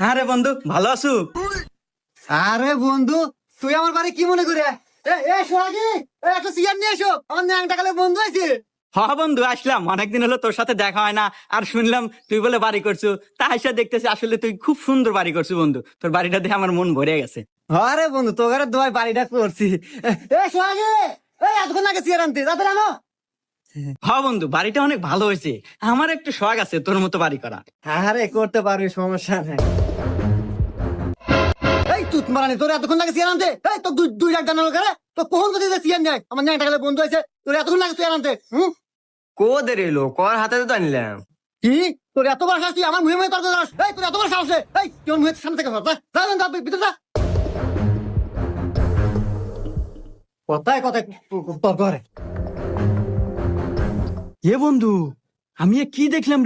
হ্যাঁ রে বন্ধু, ভালো আছো? আরে বন্ধু, তুই আমার বাড়ি কি মনে করে? সোহাগী, একটা চেয়ার নিয়ে এসো, আমার ন্যাংটা কালে বন্ধু আছে। হ্যাঁ বন্ধু, আসলাম। অনেকদিন হলো তোর সাথে দেখা হয় না। আর শুনলাম তুই বলে বাড়ি করছো, তা এসে দেখতেছি আসলে তুই খুব সুন্দর বাড়ি করছো বন্ধু। তোর বাড়িটা দেখে আমার মন ভরে গেছে। আরে বন্ধু, তোর দোয়ায় বাড়িটা করছি। সোহাগী, এতক্ষণ আগে চেয়ার আনতে তাদের আনো। হ্যাঁ বন্ধু, বাড়িটা অনেক ভালো হয়েছে। আমার একটু শখ আছে তোর মতো বাড়ি করা। আরে করতে পারবি, সমস্যা নাই। এই তুই মারানি, তোর এতক্ষণ লাগে চেয়ার আনতে? এই তো দুই লাখ জানালো করে তো কখন কোথায় চেয়ার নেয়? আমার ন্যাংটা কালে বন্ধু আছে, তোর এতক্ষণ লাগে চেয়ার আনতে? কো দেরি এলো, কর হাতে তো আনলাম। কি তোর এত বড় সাহস? তুই আমার মুখে মুখে তর্ক করিস? এই তোর এত বড় সাহস? এই তোর মুখে সামনে থেকে সর, যা ভিতরে যা। কথায় কথায় তর্ক করে। এ বন্ধু, আমি এ কি দেখলাম?